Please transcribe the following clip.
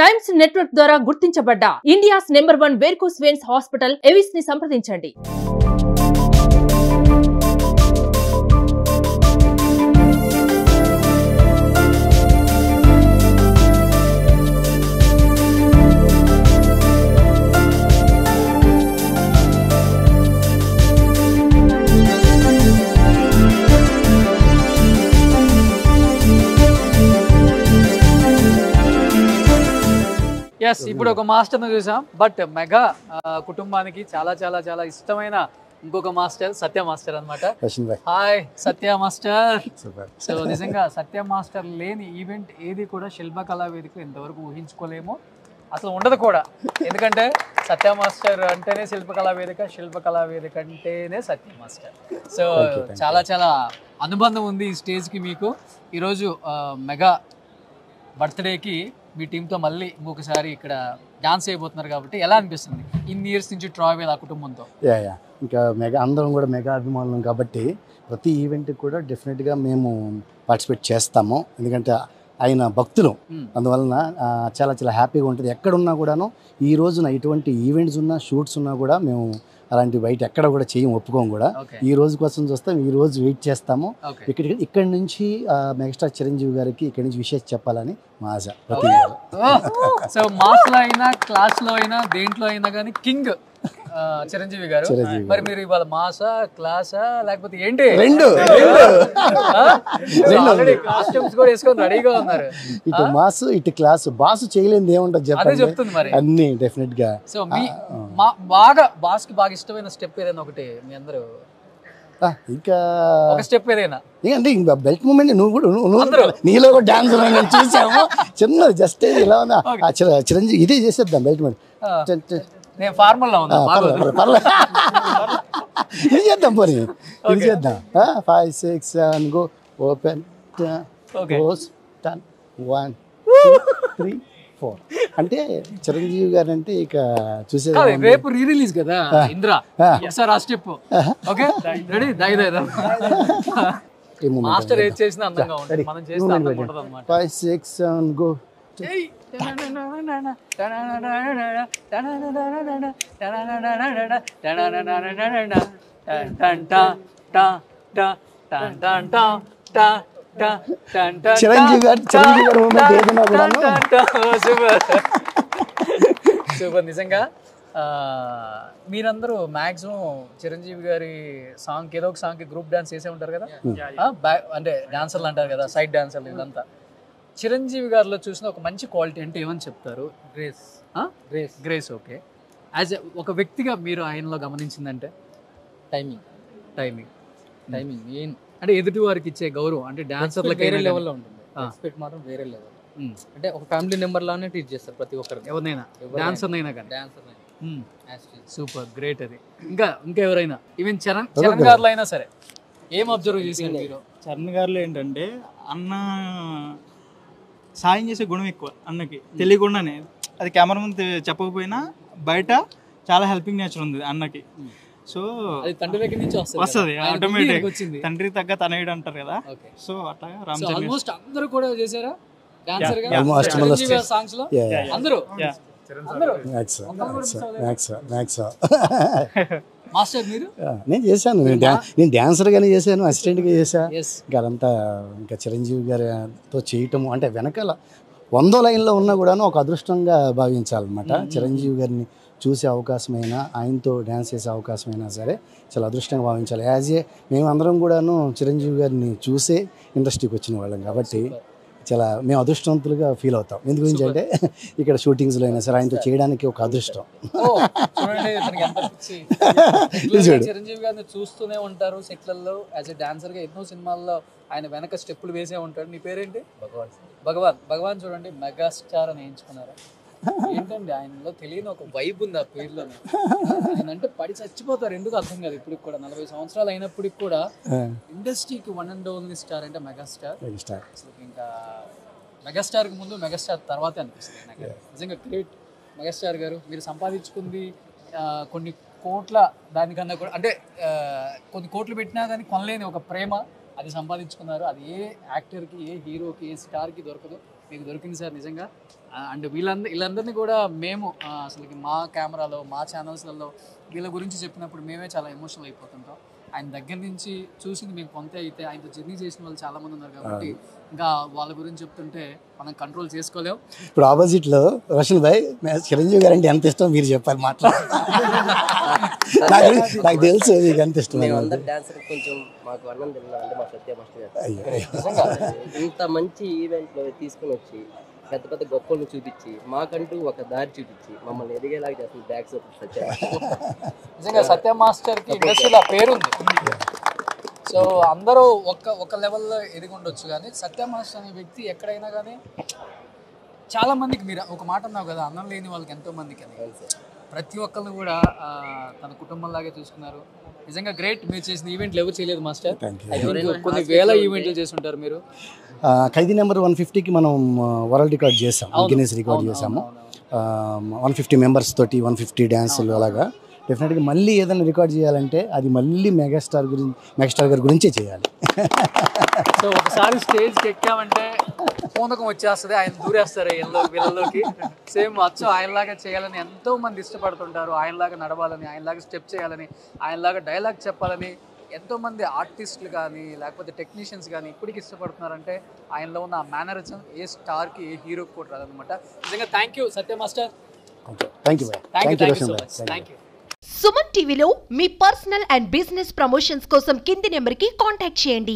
Times network ద్వారా గుర్తించబడ్డ India's number 1 varicose veins hospital Avis ని సంప్రదించండి. ఎస్ ఇప్పుడు ఒక మాస్టర్ని చూసాం. బట్ మెగా కుటుంబానికి చాలా చాలా చాలా ఇష్టమైన ఇంకొక మాస్టర్ సత్య మాస్టర్ అనమాట. హాయ్ సత్య మాస్టర్. సో నిజంగా సత్య మాస్టర్ లేని ఈవెంట్ ఏది కూడా శిల్పకళా వేదిక ఇంతవరకు ఊహించుకోలేము, అసలు ఉండదు కూడా. ఎందుకంటే సత్య మాస్టర్ అంటేనే శిల్పకళా వేదిక, శిల్పకళా వేదిక అంటేనే సత్య మాస్టర్. సో చాలా చాలా అనుబంధం ఉంది ఈ స్టేజ్కి మీకు. ఈరోజు మెగా బర్త్డేకి మీ టీంతో మళ్ళీ ఇంకొకసారి ఇక్కడ డాన్స్ అయిపోతున్నారు కాబట్టి ఎలా అనిపిస్తుంది? ఇన్ని ఇయర్స్ నుంచి ట్రావెల్ ఆ కుటుంబంతో. ఇంకా మెగా అందరం కూడా మెగా అభిమానులం కాబట్టి ప్రతి ఈవెంట్కి కూడా డెఫినెట్గా మేము పార్టిసిపేట్ చేస్తాము. ఎందుకంటే ఆయన భక్తులు, అందువలన చాలా చాలా హ్యాపీగా ఉంటుంది. ఎక్కడున్నా కూడాను ఈ రోజున ఎటువంటి ఈవెంట్స్ ఉన్నా షూట్స్ ఉన్నా కూడా మేము అలాంటి బయట ఎక్కడ కూడా చేయం, ఒప్పుకోం కూడా. ఈ రోజు కోసం చూస్తాం, ఈ రోజు వెయిట్ చేస్తాము. ఇక్కడి నుంచి మెగాస్టార్ చిరంజీవి గారికి ఇక్కడి నుంచి విషయం చెప్పాలని మా ఆశ. సో మాస్ లో అయినా క్లాస్ లో అయినా దేంట్లో అయినా కానీ కింగ్ చిరంజీవి గారు. మరి మీరు ఇవాళ మాసా క్లాసా లేకపోతే ఏంటి? రెండు కాస్ట్యూమ్స్ కూడా వేసుకొని రెడీగా ఉన్నారు. ఇటు మాస్ ఇటు క్లాస్, బాస్ చేయలేనిది ఏముంటుంది చెప్తుంది మరి అన్ని డెఫినెట్ గా. సో మీ బాగా బాస్ కి బాగా ఇష్టమైన స్టెప్ ఏదైనా ఒకటి మీ అందరూ ఇంకా ఒక స్టెప్ ఏదైనా ఇంకా బెల్ట్ మూమెంట్ నువ్వు నీలో కూడా డాన్స్ చూసాము చిన్నది జస్ట్ ఇలా ఉన్నా చిరంజీవి ఇదే చేసేద్దాం బెల్ట్ మూమెంట్. నేను ఫార్మల్ లో ఉన్నా, ఇది చేద్దాం పోనీ, ఇది చేద్దాం. 5 6 7 గో ఓపెన్ 1 2 3 4 అంటే చిరంజీవి గారు అంటే ఇక చూసేది. రేపు రీ రిలీజ్ కదా ఇంద్ర, సార్ ఆ స్టెప్ ఓకే రెడీ. మాస్టర్ ఏది చేసినా అందంగా ఉంటుంది, మనం చేస్తే అందంగా ఉంటుంది అన్నమాట. 5 6 7 గో. చిరంజీవి గారు మూమెంట్ ఏదైనా కూడా సూపర్. నిజంగా మీరందరూ మాక్సిమం చిరంజీవి గారి సాంగ్ ఏదో ఒక సాంగ్ కి గ్రూప్ డాన్స్ చేసే ఉంటారు కదా, అంటే డాన్సర్లు అంటారు కదా, సైడ్ డాన్సర్లు. ఇదంతా చిరంజీవి గారిలో చూసిన ఒక మంచి క్వాలిటీ అంటే ఏమని చెప్తారు? గ్రేస్. Grace okay. యాజ్ ఒక వ్యక్తిగా మీరు ఆయనలో గమనించిందంటే టైమింగ్ మెయిన్. అంటే ఎదుటి వారికి ఇచ్చే గౌరవం అంటే డాన్సర్లకు వేరే లెవెల్లో ఉంటుంది, రెస్పెక్ట్ మాత్రం వేరే లెవెల్. అంటే ఒక ఫ్యామిలీ మెంబర్ లానే ట్రీట్ చేస్తారు ప్రతి ఒక్కరికి, ఎవరినైనా డాన్సర్ అయినా కానీ. Super great. అది ఇంకా ఎవరైనా ఈవెన్ చరణ్ గారిలో అయినా సరే ఏం అబ్జర్వ్ చేశారు మీరు? చరణ్ గారిలో ఏంటంటే అన్న సాయం చేసే గుణం ఎక్కువ అన్నకి, తెలియకుండానే. అది కెమెరా ముందు చెప్పకపోయినా బయట చాలా హెల్పింగ్ నేచర్ ఉంది అన్నకి. సో తండ్రి దగ్గర నుంచి వస్తుంది ఆటోమేటిక్, తండ్రికి తగ్గ తనయుడు అంటారు కదా. సో అట్లాగా ఆల్మోస్ట్ అందరూ కూడా చేశారా డాన్సర్ గా సాంగ్స్ లో? అందరూ మాస్టర్ మీరు? నేను చేశాను, నేను డాన్సర్గానే చేశాను, అసిస్టెంట్గా చేశా. ఇంకా అదంతా ఇంకా చిరంజీవి గారితో చేయటము అంటే వెనకాల 100 లైన్లో ఉన్నా కూడాను ఒక అదృష్టంగా భావించాలన్నమాట. చిరంజీవి గారిని చూసే అవకాశమైనా, ఆయనతో డ్యాన్స్ చేసే అవకాశమైనా సరే చాలా అదృష్టంగా భావించాలి. యాజ్ ఏ మేమందరం కూడాను చిరంజీవి గారిని చూసే ఇండస్ట్రీకి వచ్చిన వాళ్ళం కాబట్టి చాలా మేము అదృష్టవంతులుగా ఫీల్ అవుతాం. ఎందు గురించి అంటే ఇక్కడ షూటింగ్స్లో అయినా సరే ఆయనతో చేయడానికి ఒక అదృష్టం. చిరంజీవి గారిని చూస్తూనే ఉంటారు సెట్లలో, యాజ్ ఎ డాన్సర్ గా ఎన్నో సినిమాల్లో ఆయన వెనక స్టెప్పులు వేసే ఉంటాడు. నీ పేరేంటి? భగవాన్ చూడండి, మెగాస్టార్ అని ఎంచుకున్నారు. ఏంటండి ఆయనలో తెలియని ఒక వైబ్ ఉంది ఆ పేరులో. ఆయన అంటే పడి చచ్చిపోతారు, ఎందుకు అర్థం కాదు. ఇప్పుడు కూడా 40 సంవత్సరాలు అయినప్పటికి కూడా ఇండస్ట్రీకి వన్ అండ్ ఓన్లీ స్టార్ అంటే మెగాస్టార్. అసలు ఇంకా మెగాస్టార్ కి ముందు మెగాస్టార్ తర్వాతే అనిపిస్తుంది నాకు. నిజంగా గ్రేట్ మెగాస్టార్ గారు. మీరు సంపాదించుకుంది కొన్ని కోట్ల దానికన్నా కూడా, అంటే కొన్ని కోట్లు పెట్టినా కానీ కొనలేని ఒక ప్రేమ అది సంపాదించుకున్నారు. అది ఏ యాక్టర్కి, ఏ హీరోకి, ఏ స్టార్కి దొరకదు. మీకు దొరికింది సార్ నిజంగా. అండ్ వీళ్ళందరినీ కూడా మేము అసలుకి మా కెమెరాలో మా ఛానల్స్లలో వీళ్ళ గురించి చెప్పినప్పుడు మేమే చాలా ఎమోషనల్ అయిపోతుంటాం. ఆయన దగ్గర నుంచి చూసింది మేము కొంత అయితే ఆయనతో జర్నీ చేసిన వాళ్ళు చాలా మంది ఉన్నారు కాబట్టి ఇంకా వాళ్ళ గురించి చెప్తుంటే మనం కంట్రోల్ చేసుకోలేం. ఇప్పుడు ఆపోజిట్లో రోషన్ భాయ్ చిరంజీవి గారు అంటే ఎంత ఇష్టం మీరు చెప్పాలి మాట్లాడాలి. నాకు తెలుసు మీకు ఎంత ఇష్టం. కొంచెం మాకు అన్నం తిన్నామంటే మా సత్య మాస్టర్ ఇంత మంచి ఈవెంట్లో తీసుకుని వచ్చి పెద్ద పెద్ద గొప్పలను చూపించి మాకంటూ ఒక దారి చూపించి మమ్మల్ని ఎదిగేలాగా చేస్తుంది బ్యాక్స్ సత్య. నిజంగా సత్య మాస్టర్కి ఇండస్ట్రీలో పేరుంది. సో అందరూ ఒక లెవెల్లో ఎదిగి ఉండొచ్చు కానీ సత్య మాస్టర్ అనే వ్యక్తి ఎక్కడైనా కానీ చాలా మందికి, మీరు ఒక మాట అన్నావు కదా, అన్నం లేని వాళ్ళకి ఎంతో మందికి అని, ప్రతి ఒక్కరిని కూడా తన కుటుంబంలాగే చూసుకున్నారు. నిజంగా గ్రేట్. మీరు చేసిన ఈవెంట్లు ఎవరు చేయలేదు మాస్టర్. కొన్ని వేల ఈవెంట్లు చేసి ఉంటారు మీరు. ఖైదీ నెంబర్ 150కి మనం వరల్డ్ రికార్డ్ చేసాం, గిన్నెస్ రికార్డ్ చేసాము. 150 మెంబర్స్ తోటి 150 డ్యాన్సులు. అలాగా డెఫినెట్గా మళ్ళీ ఏదైనా రికార్డ్ చేయాలంటే అది మళ్ళీ మెగాస్టార్ గారి గురించే చేయాలి. సో ఒకసారి స్టేజ్కి ఎక్కామంటే పూనకం వచ్చేస్తుంది, ఆయన దూరేస్తారు వీళ్ళలోకి. సేమ్ అచ్చు ఆయనలాగా చేయాలని ఎంతో మంది ఇష్టపడుతుంటారు, ఆయనలాగా నడవాలని, ఆయనలాగా స్టెప్ చేయాలని, ఆయనలాగా డైలాగ్ చెప్పాలని ఎంతోమంది ఆర్టిస్టులు కానీ లేకపోతే టెక్నీషియన్స్ కానీ ఇప్పటికి ఇష్టపడుతున్నారంటే ఆయనలో ఉన్న ఆ మేనరిజం ఏ స్టార్కి ఏ హీరోకి కూడా రాదనమాట. నిజంగా thank you Satya master. Thank you so much. Thank you. Suman టీవీలో మీ పర్సనల్ అండ్ బిజినెస్ ప్రమోషన్స్ కోసం కింది నెంబర్కి కాంటాక్ట్ చేయండి.